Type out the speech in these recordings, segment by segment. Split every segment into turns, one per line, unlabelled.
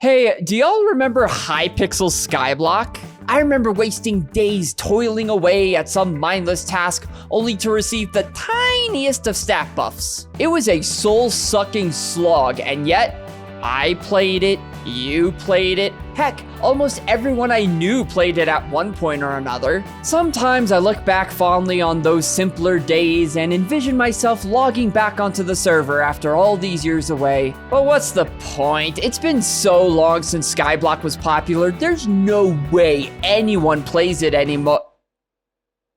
Hey, do y'all remember Hypixel Skyblock? I remember wasting days toiling away at some mindless task only to receive the tiniest of stat buffs. It was a soul-sucking slog, and yet I played it, you played it, heck, almost everyone I knew played it at one point or another. Sometimes I look back fondly on those simpler days and envision myself logging back onto the server after all these years away. But what's the point? It's been so long since Skyblock was popular, there's no way anyone plays it anymore.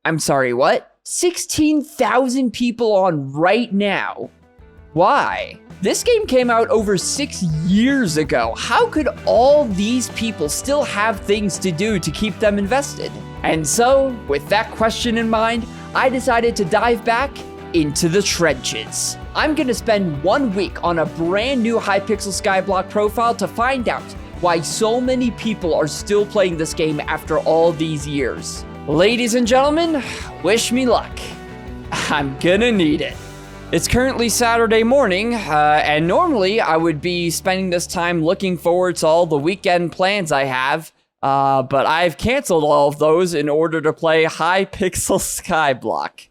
I'm sorry, what? 16,000 people on right now. Why? This game came out over 6 years ago. How could all these people still have things to do to keep them invested? And so, with that question in mind, I decided to dive back into the trenches. I'm gonna spend 1 week on a brand new Hypixel Skyblock profile to find out why so many people are still playing this game after all these years. Ladies and gentlemen, wish me luck. I'm gonna need it. It's currently Saturday morning, and normally I would be spending this time looking forward to all the weekend plans I have, but I've canceled all of those in order to play Hypixel Skyblock.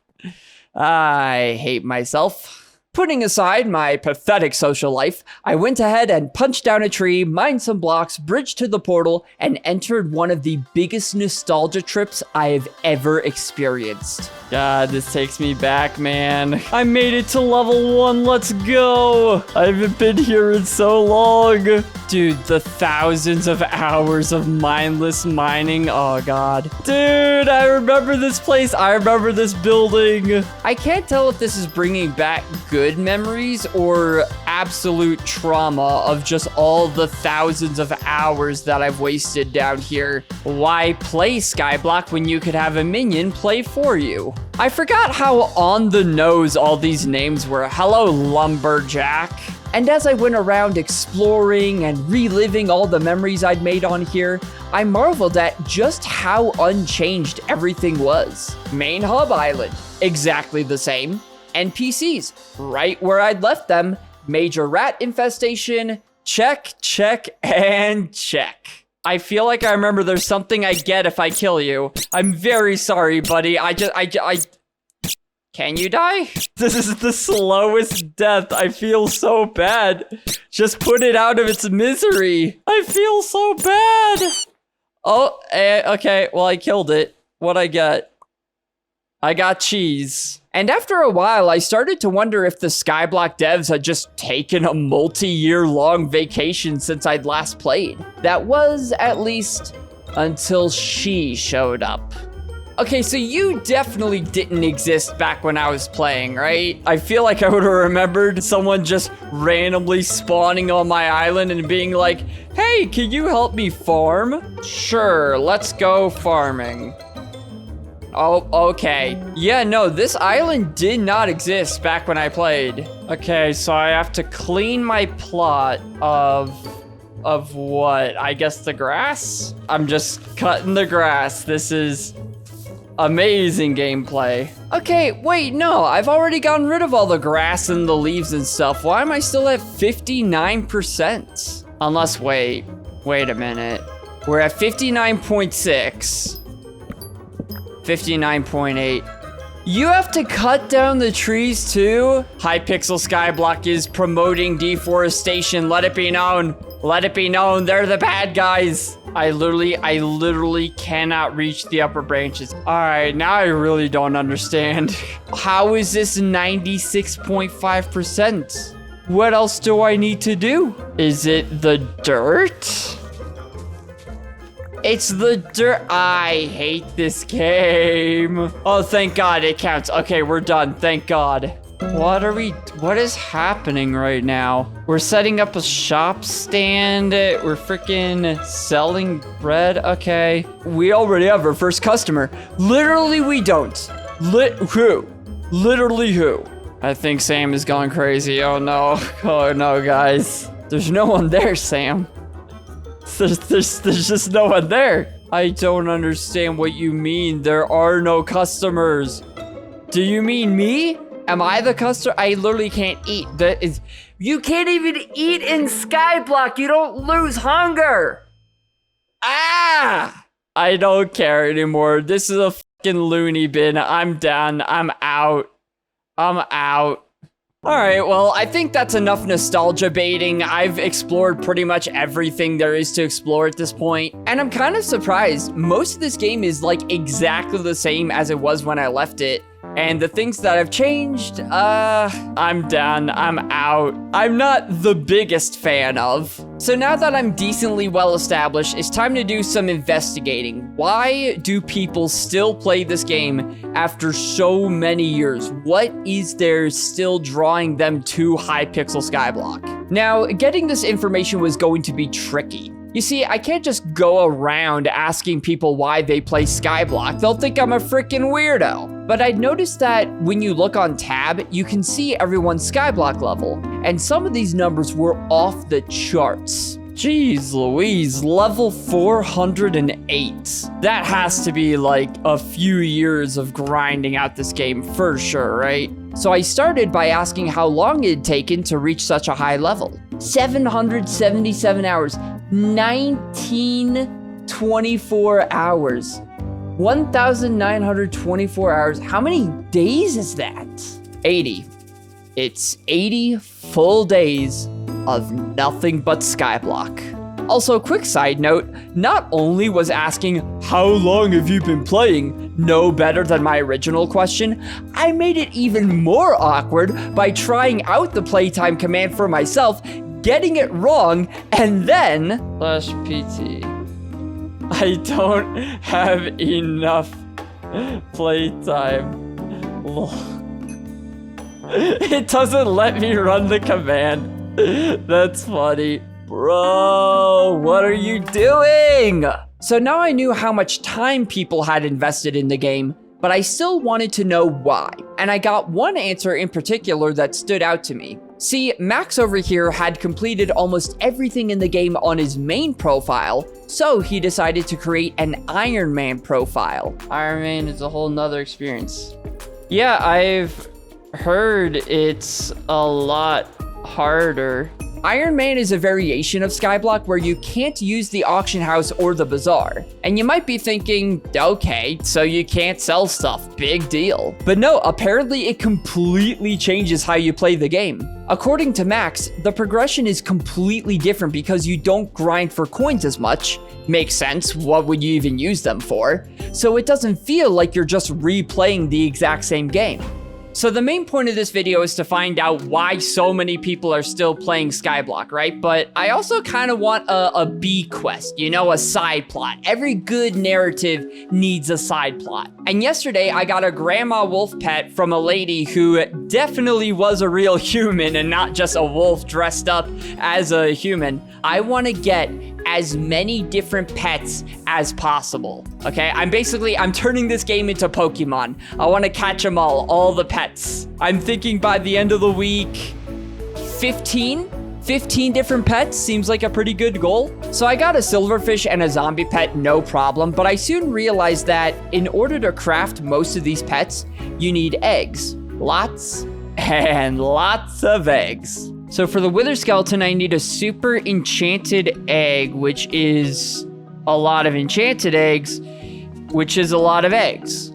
I hate myself. Putting aside my pathetic social life, I went ahead and punched down a tree, mined some blocks, bridged to the portal, and entered one of the biggest nostalgia trips I have ever experienced. God, this takes me back, man. I made it to level 1, let's go! I haven't been here in so long. Dude, the thousands of hours of mindless mining, oh god. Dude, I remember this place, I remember this building. I can't tell if this is bringing back good memories or absolute trauma of just all the thousands of hours that I've wasted down here. Why play Skyblock when you could have a minion play for you? I forgot how on the nose all these names were. Hello, Lumberjack. And as I went around exploring and reliving all the memories I'd made on here, I marveled at just how unchanged everything was. Main hub island, exactly the same. NPCs, right where I'd left them. Major rat infestation, check, check, and check. I feel like I remember there's something I get if I kill you. I'm very sorry, buddy. Can you die? This is the slowest death. I feel so bad. Just put it out of its misery. I feel so bad. Oh, okay. Well, I killed it. What'd I get? I got cheese. And after a while, I started to wonder if the Skyblock devs had just taken a multi-year long vacation since I'd last played. That was, at least, until she showed up. Okay, so you definitely didn't exist back when I was playing, right? I feel like I would have remembered someone just randomly spawning on my island and being like, hey, can you help me farm? Sure, let's go farming. Oh, okay. Yeah, no, this island did not exist back when I played. Okay, so I have to clean my plot of what? I guess the grass? I'm just cutting the grass. This is amazing gameplay. Okay, wait, no, I've already gotten rid of all the grass and the leaves and stuff. Why am I still at 59%? Unless, wait a minute. We're at 59.6. 59.8. You have to cut down the trees too? Hypixel Skyblock is promoting deforestation. Let it be known. Let it be known. They're the bad guys. I literally cannot reach the upper branches. All right, now I really don't understand. How is this 96.5%? What else do I need to do? Is it the dirt? It's the dirt. I hate this game. Oh, thank God it counts. Okay, we're done. Thank God. What is happening right now? We're setting up a shop stand. We're freaking selling bread. Okay. We already have our first customer. Literally, we don't. Who? Literally who? I think Sam is going crazy. Oh no. Oh no, guys. There's no one there, Sam. There's just no one there. I don't understand what you mean. There are no customers. Do you mean me? Am I the customer? I literally can't eat. That is You can't even eat in Skyblock. You don't lose hunger. Ah! I don't care anymore. This is a fucking loony bin. I'm done. I'm out. I'm out. Alright, well, I think that's enough nostalgia baiting. I've explored pretty much everything there is to explore at this point. And I'm kind of surprised. Most of this game is like exactly the same as it was when I left it. And the things that have changed, I'm done. I'm out. I'm not the biggest fan of. So now that I'm decently well established, it's time to do some investigating. Why do people still play this game after so many years? What is there still drawing them to Hypixel Skyblock? Now, getting this information was going to be tricky. You see, I can't just go around asking people why they play Skyblock. They'll think I'm a freaking weirdo. But I'd noticed that when you look on tab, you can see everyone's Skyblock level. And some of these numbers were off the charts. Jeez Louise, level 408. That has to be like a few years of grinding out this game for sure, right? So I started by asking how long it had taken to reach such a high level. 777 hours. 1924 hours. 1,924 hours. How many days is that? 80. It's 80 full days of nothing but Skyblock. Also, quick side note, not only was asking, how long have you been playing, no better than my original question, I made it even more awkward by trying out the playtime command for myself, getting it wrong, and then /PT. I don't have enough playtime. It doesn't let me run the command. That's funny. Bro, what are you doing? So now I knew how much time people had invested in the game, but I still wanted to know why. And I got one answer in particular that stood out to me. See, Max over here had completed almost everything in the game on his main profile, so he decided to create an Iron Man profile. Iron Man is a whole nother experience. Yeah, I've heard it's a lot harder. Iron Man is a variation of Skyblock where you can't use the auction house or the bazaar. And you might be thinking, okay, so you can't sell stuff, big deal. But no, apparently it completely changes how you play the game. According to Max, the progression is completely different because you don't grind for coins as much. Makes sense, what would you even use them for? So it doesn't feel like you're just replaying the exact same game. So the main point of this video is to find out why so many people are still playing Skyblock, right? But I also kind of want a B quest, you know, a side plot. Every good narrative needs a side plot. And yesterday I got a grandma wolf pet from a lady who definitely was a real human and not just a wolf dressed up as a human. I want to get as many different pets as possible, okay? I'm turning this game into Pokemon. I want to catch them all the pets. I'm thinking by the end of the week, 15 different pets seems like a pretty good goal. So I got a silverfish and a zombie pet, no problem, but I soon realized that in order to craft most of these pets, you need eggs. Lots and lots of eggs. So for the wither skeleton, I need a super enchanted egg, which is a lot of enchanted eggs, which is a lot of eggs.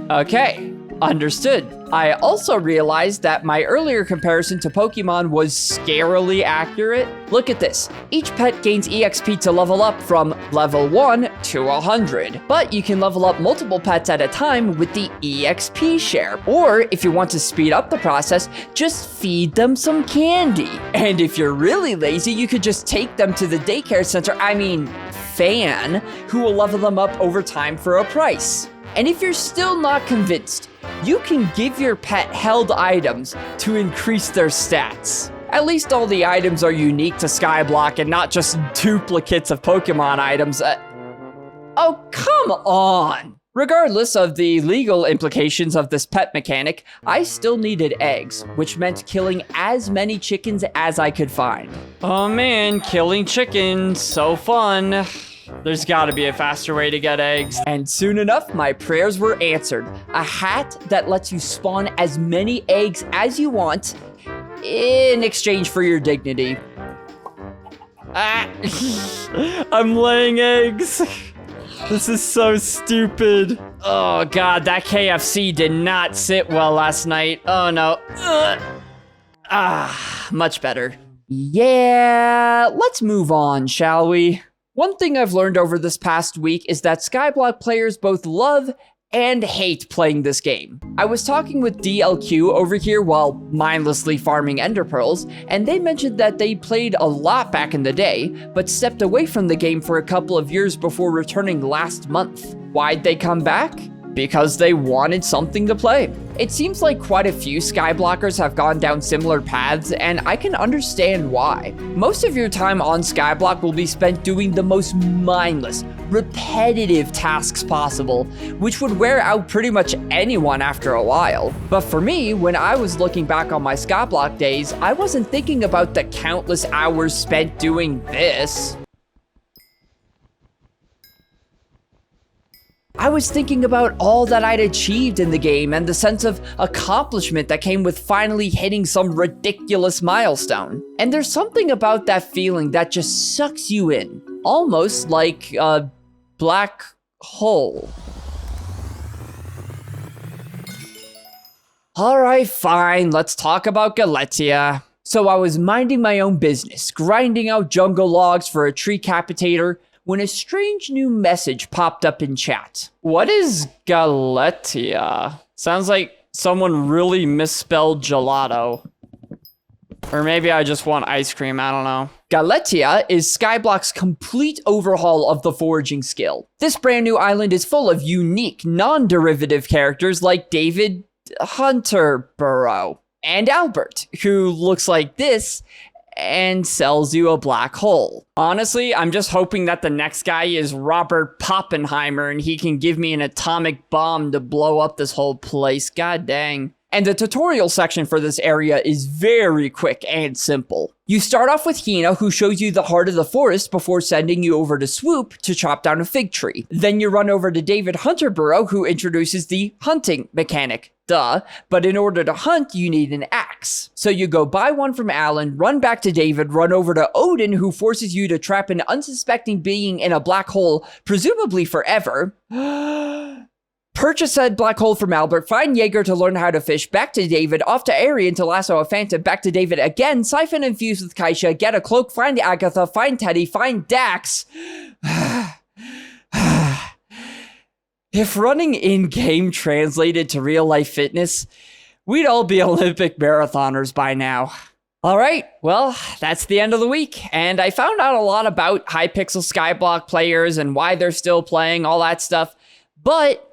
Okay, understood. I also realized that my earlier comparison to Pokemon was scarily accurate. Look at this. Each pet gains EXP to level up from level 1 to 100. But you can level up multiple pets at a time with the EXP share. Or if you want to speed up the process, just feed them some candy. And if you're really lazy, you could just take them to the daycare center, Fan, who will level them up over time for a price. And if you're still not convinced, you can give your pet held items to increase their stats. At least all the items are unique to Skyblock and not just duplicates of Pokemon items. Oh, come on! Regardless of the legal implications of this pet mechanic, I still needed eggs, which meant killing as many chickens as I could find. Oh man, killing chickens, so fun. There's gotta be a faster way to get eggs. And soon enough, my prayers were answered. A hat that lets you spawn as many eggs as you want in exchange for your dignity. Ah, I'm laying eggs. This is so stupid. Oh God, that KFC did not sit well last night. Oh no. Much better. Yeah, let's move on, shall we? One thing I've learned over this past week is that Skyblock players both love and hate playing this game. I was talking with DLQ over here while mindlessly farming ender pearls, and they mentioned that they played a lot back in the day, but stepped away from the game for a couple of years before returning last month. Why'd they come back? Because they wanted something to play. It seems like quite a few Skyblockers have gone down similar paths, and I can understand why. Most of your time on Skyblock will be spent doing the most mindless, repetitive tasks possible, which would wear out pretty much anyone after a while. But for me, when I was looking back on my Skyblock days, I wasn't thinking about the countless hours spent doing this. I was thinking about all that I'd achieved in the game and the sense of accomplishment that came with finally hitting some ridiculous milestone. And there's something about that feeling that just sucks you in, almost like a black hole. Alright, fine, let's talk about Galatia. So I was minding my own business, grinding out jungle logs for a tree capitator, when a strange new message popped up in chat. What is Galatia? Sounds like someone really misspelled gelato. Or maybe I just want ice cream, I don't know. Galatia is Skyblock's complete overhaul of the foraging skill. This brand new island is full of unique, non-derivative characters like David Hunterborough and Albert, who looks like this and sells you a black hole. Honestly, I'm just hoping that the next guy is Robert Poppenheimer and he can give me an atomic bomb to blow up this whole place. God dang. And the tutorial section for this area is very quick and simple. You start off with Hina, who shows you the heart of the forest before sending you over to Swoop to chop down a fig tree. Then you run over to David Hunterborough, who introduces the hunting mechanic. Duh, but in order to hunt, you need an axe. So you go buy one from Alan, run back to David, run over to Odin, who forces you to trap an unsuspecting being in a black hole, presumably forever. Purchase said black hole from Albert, find Jaeger to learn how to fish, back to David, off to Arian to lasso a phantom, back to David again, siphon infused with Kaisha, get a cloak, find Agatha, find Teddy, find Dax. If running in-game translated to real-life fitness, we'd all be Olympic marathoners by now. Alright, well, that's the end of the week, and I found out a lot about Hypixel Skyblock players and why they're still playing, all that stuff, but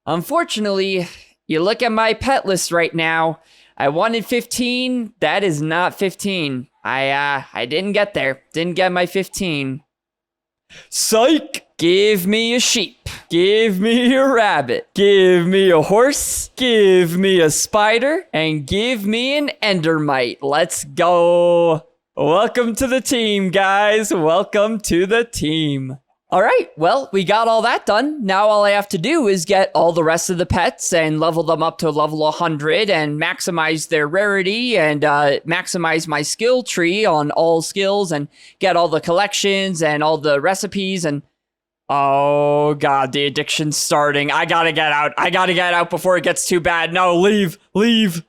unfortunately, you look at my pet list right now, I wanted 15, that is not 15. I didn't get there, didn't get my 15. Psych! Give me a sheep. Give me a rabbit. Give me a horse. Give me a spider. And give me an endermite. Let's go. Welcome to the team, guys. Welcome to the team. All right, well, we got all that done. Now all I have to do is get all the rest of the pets and level them up to level 100 and maximize their rarity and maximize my skill tree on all skills and get all the collections and all the recipes and... Oh God, the addiction's starting. I gotta get out. I gotta get out before it gets too bad. No, leave, leave.